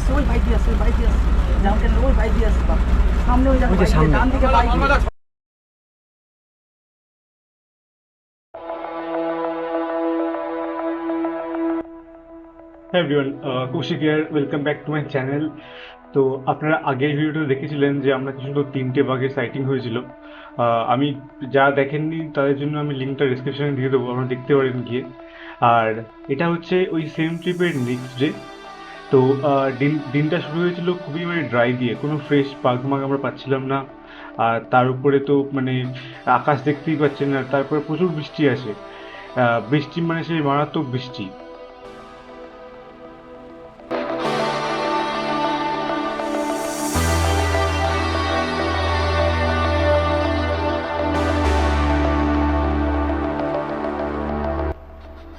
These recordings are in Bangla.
আসছে, ওই ভাই দিয়ে আসছে, ওই ভাই দিয়ে আসছে, জামকেলের ওই ভাই দিয়ে আসছে, সামনে ওই জায়গায় ডান দিকে বাইক। হ্যাঁ everyone, Kaushik here, welcome back to my channel. তো আপনারা আগের ভিডিওটা দেখেছিলেন যে আমরা কিছু তো 3টে বাঘের সাইটিং হয়েছিল। আমি যা দেখেননি তাদের জন্য আমি লিঙ্কটা ডিসক্রিপশনে দিয়ে দেবো, আপনারা দেখতে পারেন গিয়ে। আর এটা হচ্ছে ওই সেম ট্রিপের নেক্সট ডে। তো দিনটা শুরু হয়েছিল খুবই মানে ড্রাই দিয়ে, কোনো ফ্রেশ বাঘ মাঘ আমরা পাচ্ছিলাম না। আর তার উপরে তো মানে আকাশ দেখতেই পাচ্ছেন, আর তারপরে প্রচুর বৃষ্টি আসে। বৃষ্টি মানে সেই মারাত্মক বৃষ্টি।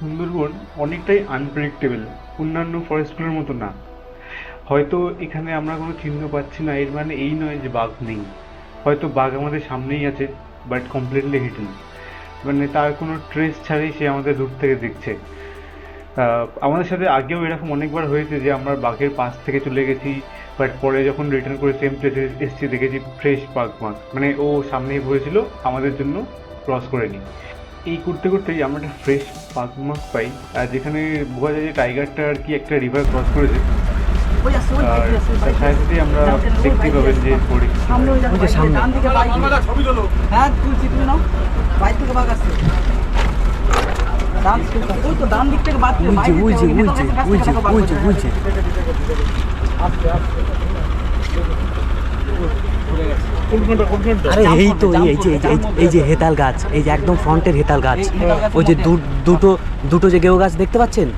সুন্দরবন অনেকটাই আনপ্রেডিক্টেবল, অন্যান্য ফরেস্টগুলোর মতো না। হয়তো এখানে আমরা কোনো চিহ্ন পাচ্ছি না, এর মানে এই নয় যে বাঘ নেই। হয়তো বাঘ আমাদের সামনেই আছে, বাট কমপ্লিটলি হিডেন। মানে তার কোনো ট্রেস ছাড়াই সে আমাদের দূর থেকে দেখছে। আমাদের সাথে আগেও এরকম অনেকবার হয়েছে যে আমরা বাঘের পাশ থেকে চলে গেছি, বাট পরে যখন রিটার্ন করে সেম প্লেসে এসেছি দেখেছি ফ্রেশ বাঘ মাঘ, মানে ও সামনেই বসেছিল, আমাদের জন্য ক্রস করেনি। এই করতে করতেই আমরা একটা ফ্রেশ পাকমাক পাই, আর যেখানে বোঝা যায় যে টাইগারটা আর কি একটা রিভার ক্রস করেছে। ওই আসছে, ওই ভাই আর দিয়ে আসছে, ওই ভাই তার দিয়ে সাথে আসছে, সাথে আমরা জামকেলের ওই দেখতেই ভাই দিয়ে পাবেন আসছে, যে পরে সামনে ওই জায়গায় ডান দিকে বাইক। হ্যাঁ তুলছি, তুমি নাও, বাইক থেকে বাঘ আসছে। ডান, ওই তো ডান দিক থেকে বাঘ, আরে এই তো এই যে হেতাল গাছ, এই যে একদম ফ্রন্টের হেতাল গাছ, ওই যে দুটো দুটো যে গেও গাছ দেখতে পাচ্ছেন,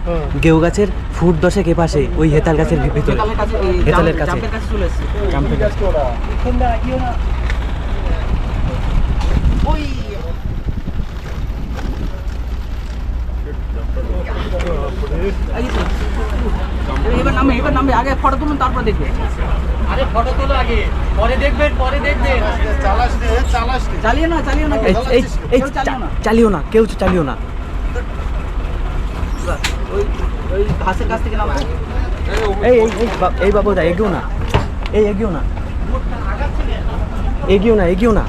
গেও গাছের ফুট 10 এপাশে ওই হেতাল গাছের ভিতরে, হেতালের কাছে চলে এসছে। জাম্পের কাছে। ওই এই তো। এবার নামবে আগে ফটো তুলুন, তারপর দেখবে। আরে ফটো তোলো আগে, পরে দেখবেন। চালিয়ে না এই কেউ চালিও না। কেউ চালিও না। ওই ওই ঘাসের কাছ থেকে নামবে। এই বাবু দা এগিও না, এগিও না।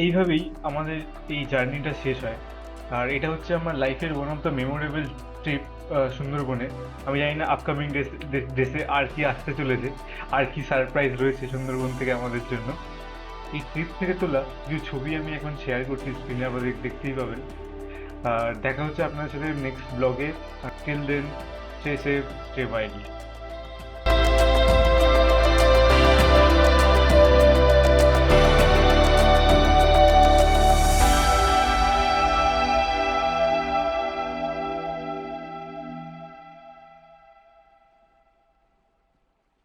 এইভাবেই আমাদের এই জার্নিটা শেষ হয়। আর এটা হচ্ছে আমার লাইফের one of the memorable trip সুন্দরবনে। আমি জানি না আপকামিং ডেসে আর কি আসতে চলেছে, আর কি সারপ্রাইজ রয়েছে সুন্দরবন থেকে আমাদের জন্য। এই ট্রিপ থেকে তোলা কিছু ছবি আমি এখন শেয়ার করছি স্ক্রিনে, আপনারা দেখতেই পাবেন। আর দেখা হচ্ছে আপনাদের সাথে next blog. Till then, stay safe, stay wild.